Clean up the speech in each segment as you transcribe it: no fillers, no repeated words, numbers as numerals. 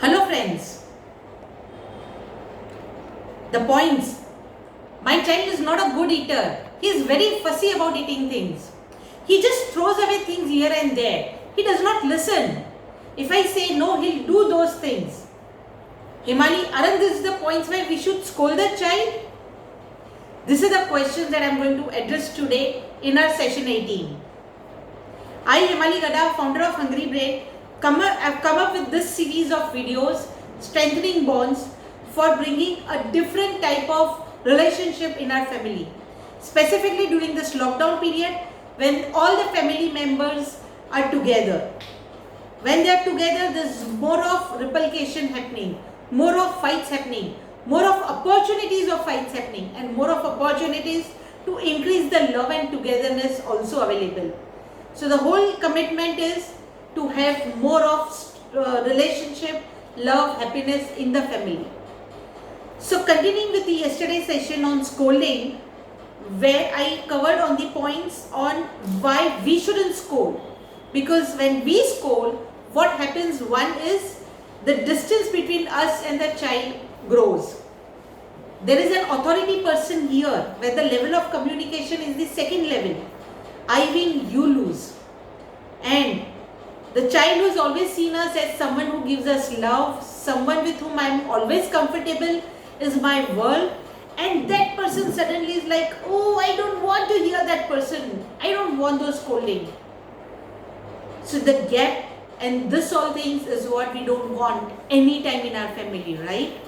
Hello friends, the points. My child is not a good eater. He is very fussy about eating things. He just throws away things here and there. He does not listen. If I say no, he'll do those things. Himali, aren't these the points where we should scold the child? This is the questions that I am going to address today in our session 18. I, Himali Gada, founder of Hungry Brain, have come up with this series of videos, strengthening bonds, for bringing a different type of relationship in our family. Specifically during this lockdown period, when all the family members are together. When they are together, there's more of replication happening, more of fights happening, more of opportunities of fights happening, and more of opportunities to increase the love and togetherness also available. So the whole commitment is to have more of relationship, love, happiness in the family. So continuing with the yesterday's session on scolding, where I covered on the points on why we shouldn't scold. Because when we scold, what happens, one is the distance between us and the child grows. There is an authority person here where the level of communication is the second level. I win, you lose. And the child who has always seen us as someone who gives us love, someone with whom I am always comfortable, is my world. And that person suddenly is like, oh, I don't want to hear that person. I don't want those scolding. So the gap and this all things is what we don't want anytime in our family, right?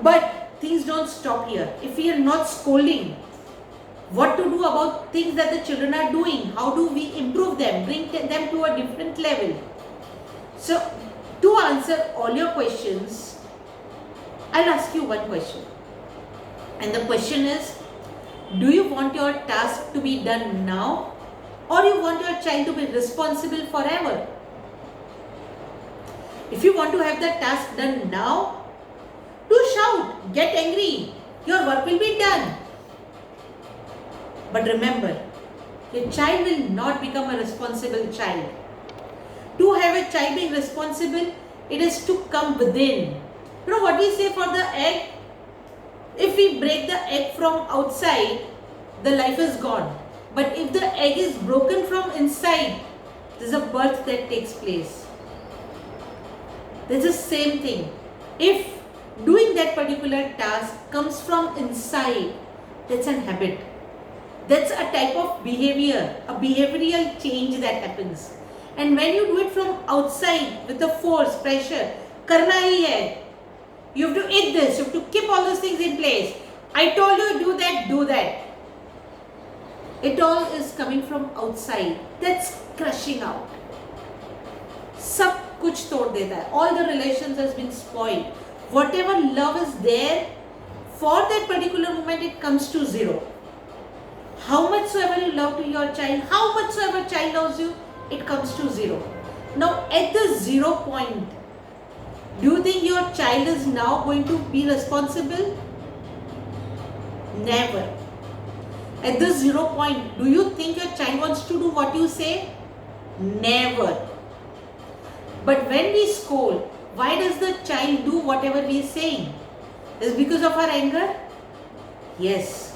But things don't stop here. If we are not scolding, what to do about things that the children are doing? How do we improve them, bring them to a different level? So to answer all your questions, I'll ask you one question. And the question is, do you want your task to be done now, or you want your child to be responsible forever? If you want to have the task done now, do shout, get angry, your work will be done. But remember, your child will not become a responsible child. To have a child being responsible, it is to come within. You know what we say for the egg? If we break the egg from outside, the life is gone. But if the egg is broken from inside, there's a birth that takes place. There's the same thing. If doing that particular task comes from inside, that's an habit. That's a type of behavior, a behavioral change that happens. And when you do it from outside with the force, pressure, karna hi hai. You have to eat this, you have to keep all those things in place. I told you do that, do that. It all is coming from outside. That's crushing out. Sab kuch tod deta hai. All the relations has been spoiled. Whatever love is there, for that particular moment it comes to zero. How much soever you love to your child, how much soever child loves you, it comes to zero. Now at the 0 point, do you think your child is now going to be responsible? Never. At the 0 point, do you think your child wants to do what you say? Never. But when we scold, why does the child do whatever we are saying? Is it because of our anger? Yes.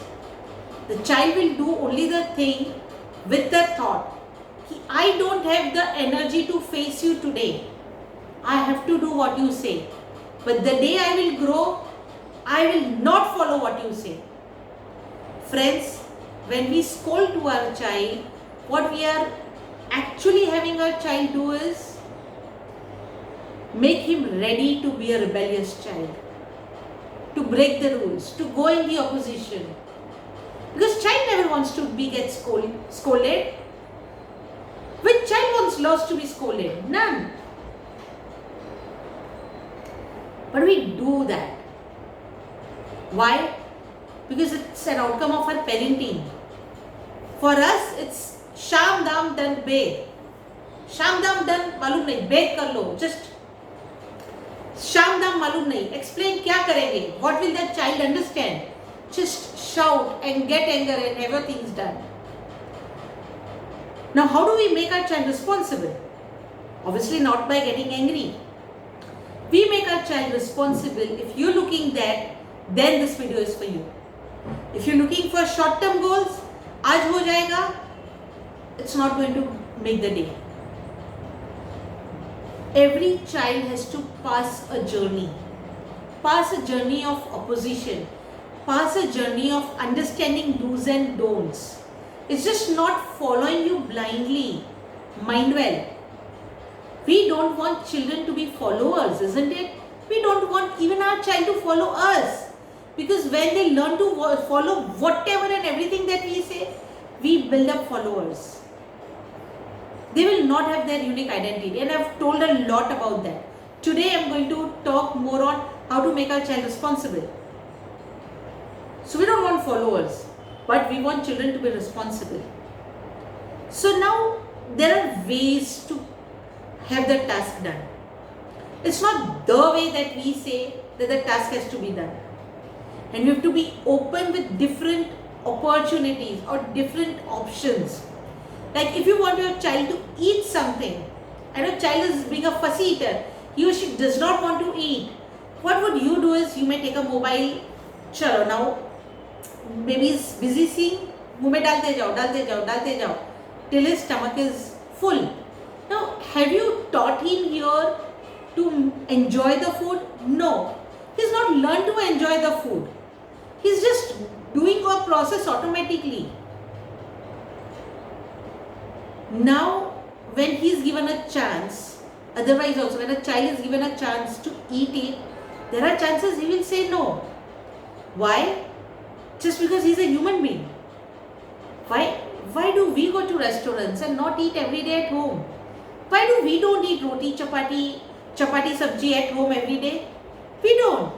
The child will do only the thing with the thought, I don't have the energy to face you today. I have to do what you say. But the day I will grow, I will not follow what you say. Friends, when we scold to our child, what we are actually having our child do is make him ready to be a rebellious child, to break the rules, to go in the opposition. Because child never wants to get scolded. Which child loves to be scolded? None. But we do that. Why? Because it's an outcome of our parenting. For us, it's sham dam dan bed. Sham dam dan malum nahi, bed kar lo. Just sham dam malum nahi. Explain kya karenge. What will that child understand? Just shout and get anger and everything is done. Now how do we make our child responsible? Obviously not by getting angry. We make our child responsible. If you're looking that, then this video is for you. If you're looking for short-term goals, aaj ho jayega, it's not going to make the day. Every child has to pass a journey of opposition, pass a journey of understanding do's and don'ts. It's just not following you blindly. Mind well. We don't want children to be followers, isn't it? We don't want even our child to follow us. Because when they learn to follow whatever and everything that we say, we build up followers. They will not have their unique identity, and I've told a lot about that. Today I'm going to talk more on how to make our child responsible. So we don't want followers, but we want children to be responsible. So now there are ways to have the task done. It's not the way that we say that the task has to be done. And you have to be open with different opportunities or different options. Like if you want your child to eat something, and a child is being a fussy eater, he or she does not want to eat, what would you do is you may take a mobile, chalo now, maybe he's busy seeing, मुंह में डालते जाओ, till his stomach is full. Now, have you taught him here to enjoy the food? No. He's not learned to enjoy the food. He's just doing a process automatically. Now, when he's given a chance, otherwise also when a child is given a chance to eat it, there are chances he will say no. Why? Just because he's a human being. Why do we go to restaurants and not eat every day at home? Why do we don't eat roti, chapati sabji at home every day? We don't.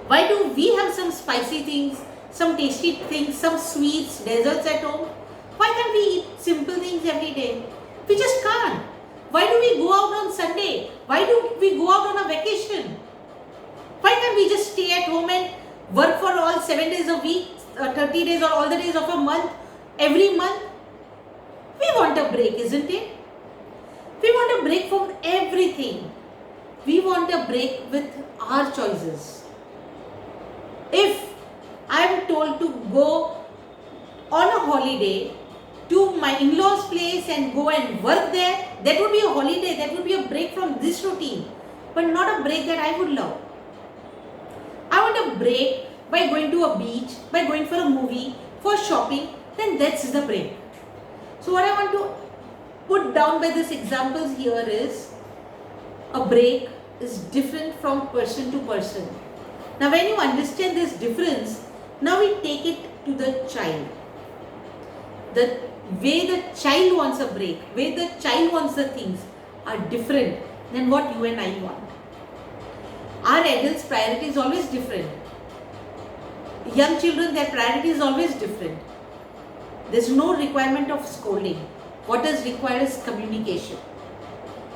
Why do we have some spicy things, some tasty things, some sweets, desserts at home? Why can't we eat simple things every day? We just can't. Why do we go out on Sunday? Why do we go out on a vacation? Why can't we just stay at home and work for all 7 days a week, 30 days or all the days of a month, every month? We want a break, isn't it? We want a break from everything. We want a break with our choices. If I am told to go on a holiday to my in-laws' place and go and work there, that would be a holiday, that would be a break from this routine, but not a break that I would love. I want a break by going to a beach, by going for a movie, for shopping, then that's the break. So what I want to put down by these examples here is a break is different from person to person. Now when you understand this difference, now we take it to the child. The way the child wants a break, way the child wants the things are different than what you and I want. Our adults' priority is always different. Young children, their priority is always different. There's no requirement of scolding. What is required is communication.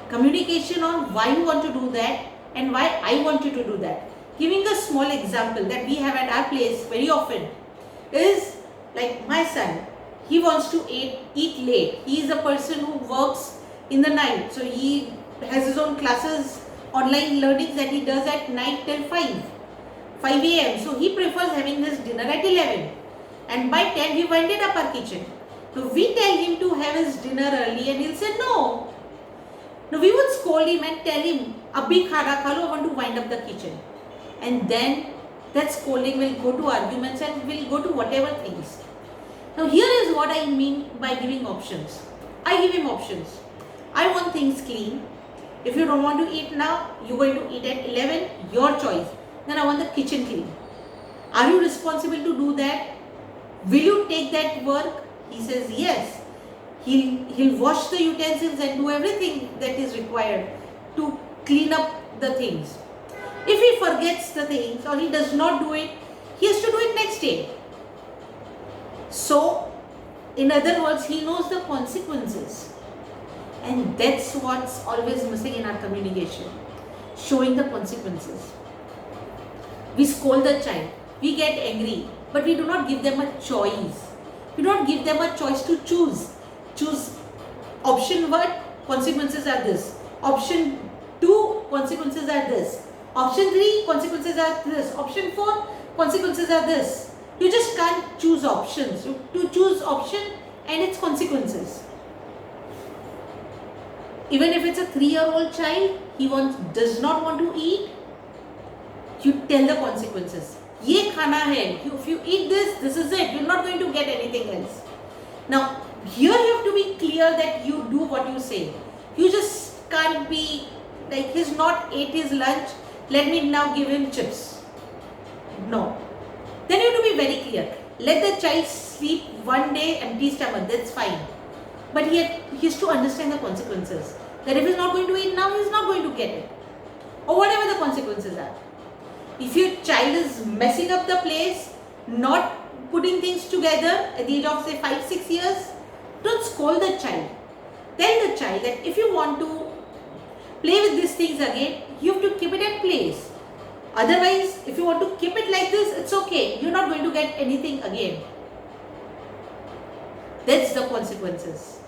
Communication on why you want to do that and why I want you to do that. Giving a small example that we have at our place very often is like my son. He wants to eat late. He is a person who works in the night. So he has his own classes, online learning that he does at night till 5 a.m. So he prefers having his dinner at 11. And by 10 he winded up our kitchen. So we tell him to have his dinner early and he'll say no. No, we would scold him and tell him, Abhi khana kha lo, I want to wind up the kitchen. And then that scolding will go to arguments and will go to whatever things. Now here is what I mean by giving options. I give him options. I want things clean. If you don't want to eat now, you're going to eat at 11, your choice. Then I want the kitchen clean. Are you responsible to do that? Will you take that work? He says yes. He'll wash the utensils and do everything that is required to clean up the things. If he forgets the things or he does not do it, he has to do it next day. So, in other words, he knows the consequences. And that's what's always missing in our communication. Showing the consequences. We scold the child. We get angry. But we do not give them a choice. We don't give them a choice to choose. Choose option 1, consequences are this. Option 2, consequences are this. Option 3, consequences are this. Option 4, consequences are this. You just can't choose options. You choose option and its consequences. Even if it's a 3-year-old child, he does not want to eat, you tell the consequences. Ye khana hai. If you eat this, this is it. You're not going to get anything else. Now, here you have to be clear that you do what you say. You just can't be like, he's not ate his lunch, let me now give him chips. No. Then you have to be very clear. Let the child sleep one day empty stomach, that's fine. But he has to understand the consequences. That if he's not going to eat now, he's not going to get it. Or whatever the consequences are. If your child is messing up the place, not putting things together at the age of say 5-6 years, don't scold the child. Tell the child that if you want to play with these things again, you have to keep it at place. Otherwise, if you want to keep it like this, it's okay. You're not going to get anything again. That's the consequences.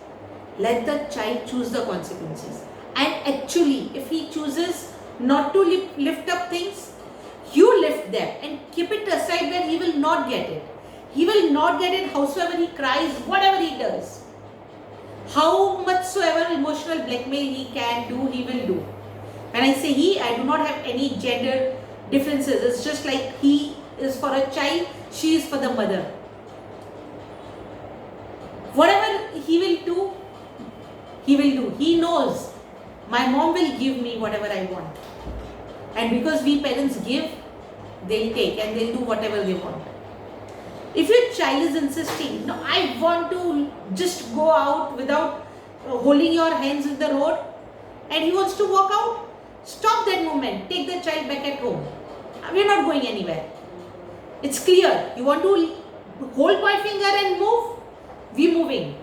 Let the child choose the consequences. And actually, if he chooses not to lift up things, you lift them and keep it aside where he will not get it. He will not get it howsoever he cries, whatever he does. How much soever emotional blackmail he can do, he will do. When I say he, I do not have any gender differences. It's just like he is for a child, she is for the mother. Whatever he will do, he will do. He knows my mom will give me whatever I want. And because we parents give, they'll take and they'll do whatever they want. If your child is insisting, no, I want to just go out without holding your hands in the road, and he wants to walk out, stop that moment. Take the child back at home. We're not going anywhere. It's clear. You want to hold my finger and move? We're moving.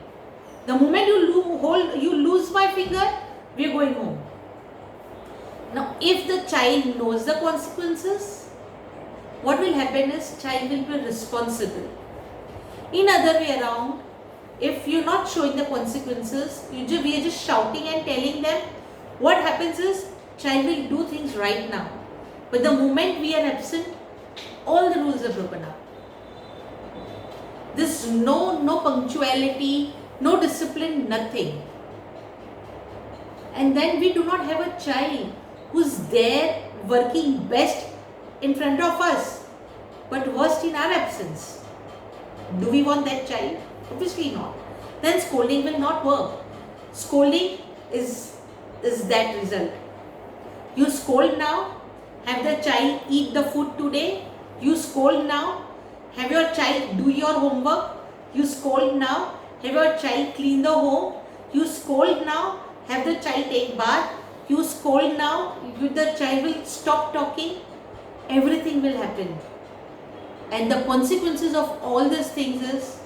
The moment you lose my finger, we're going home. Now, if the child knows the consequences, what will happen is child will be responsible. In other way around, if you're not showing the consequences, we are just shouting and telling them, what happens is child will do things right now. But the moment we are absent, all the rules are broken up. There's no punctuality, no discipline, nothing. And then we do not have a child who's there working best in front of us, but worst in our absence. Do we want that child? Obviously not. Then scolding will not work. Scolding is that result. You scold now, have the child eat the food today. You scold now, have your child do your homework. You scold now, have your child clean the home. You scold now, have the child take bath. You scold now, the child will stop talking. Everything will happen. And the consequences of all these things is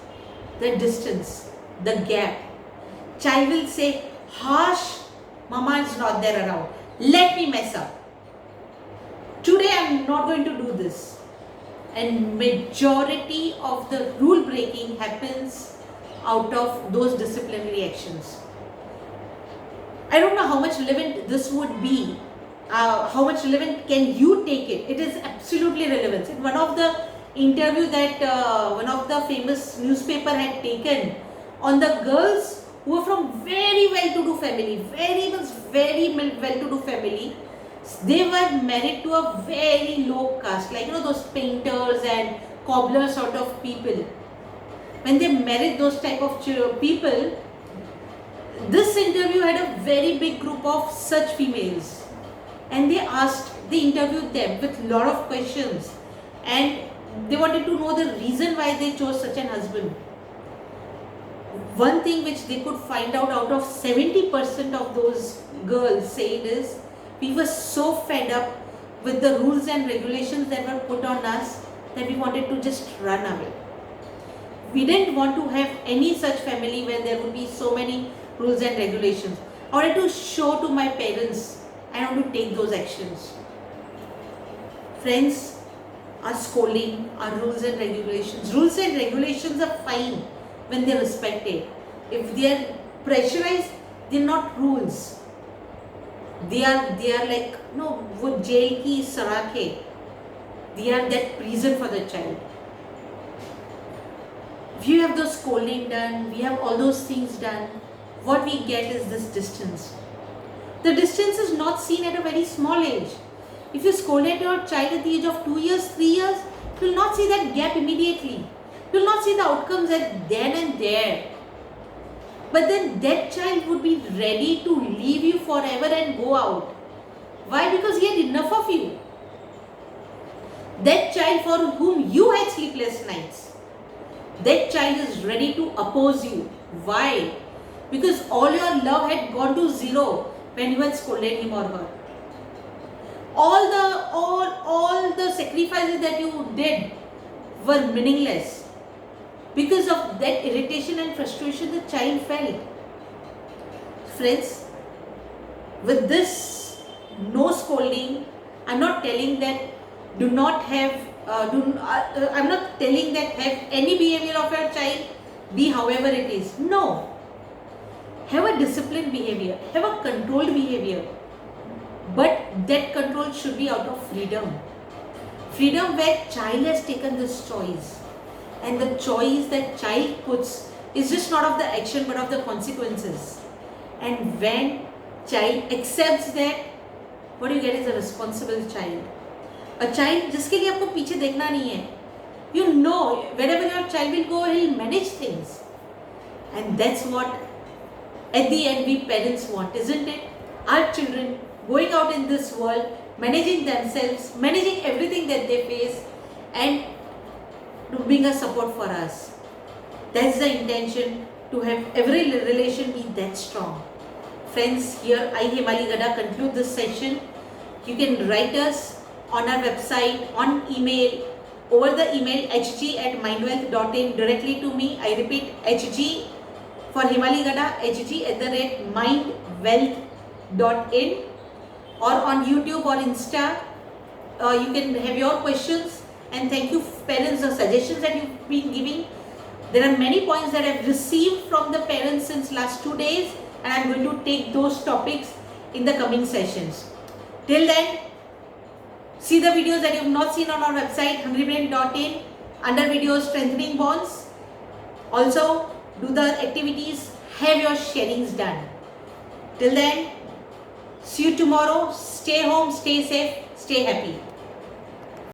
the distance, the gap. Child will say, harsh, mama is not there around. Let me mess up. Today I am not going to do this. And majority of the rule breaking happens out of those disciplinary actions. I don't know how much relevant this would be. How much relevant can you take it? It is absolutely relevant. In one of the interview that one of the famous newspaper had taken on the girls who were from very well-to-do family, very well-to-do family, they were married to a very low caste, like those painters and cobblers sort of people. When they married those type of people, this interview had a very big group of such females. And they interviewed them with a lot of questions, and they wanted to know the reason why they chose such an husband. One thing which they could find out of 70% of those girls said is, we were so fed up with the rules and regulations that were put on us that we wanted to just run away. We didn't want to have any such family where there would be so many rules and regulations. I wanted to show to my parents I want to take those actions. Friends, our scolding, our rules and regulations. Rules and regulations are fine when they're respected. If they're pressurized, they're not rules. They are like, no, वो jail की सराख है. They are that prison for the child. We have those scolding done, we have all those things done. What we get is this distance. The distance is not seen at a very small age. If you scold at your child at the age of 2 years, 3 years, you will not see that gap immediately. You will not see the outcomes at then and there. But then that child would be ready to leave you forever and go out. Why? Because he had enough of you. That child for whom you had sleepless nights, that child is ready to oppose you. Why? Because all your love had gone to zero when you had scolded him or her. All the sacrifices that you did were meaningless because of that irritation and frustration the child felt. Friends, with this no scolding, I'm not telling that do not have I'm not telling that have any behavior of your child be however it is. No. Have a disciplined behavior, have a controlled behavior, but that control should be out of freedom. Freedom where child has taken this choice, and the choice that child puts is just not of the action but of the consequences. And when child accepts that, what you get is a responsible child. A child जिसके लिए आपको पीछे देखना नहीं है. You know wherever your child will go, he'll manage things. And that's what at the end we parents want, isn't it? Our children going out in this world, managing themselves, managing everything that they face, and being a support for us. That's the intention, to have every relation be that strong. Friends, here I, Himali Gada, conclude this session. You can write us on our website, on email, over the email hg@mindwealth.in directly to me. I repeat, hg for Himali Gada, hg@mindwealth.in, or on YouTube or Insta. You can have your questions, and thank you parents, the suggestions that you've been giving. There are many points that I've received from the parents since last 2 days, and I'm going to take those topics in the coming sessions. Till then, see the videos that you have not seen on our website, hungrybrain.in, under videos strengthening bonds. Also, do the activities, have your sharings done. Till then, see you tomorrow. Stay home, stay safe, stay happy.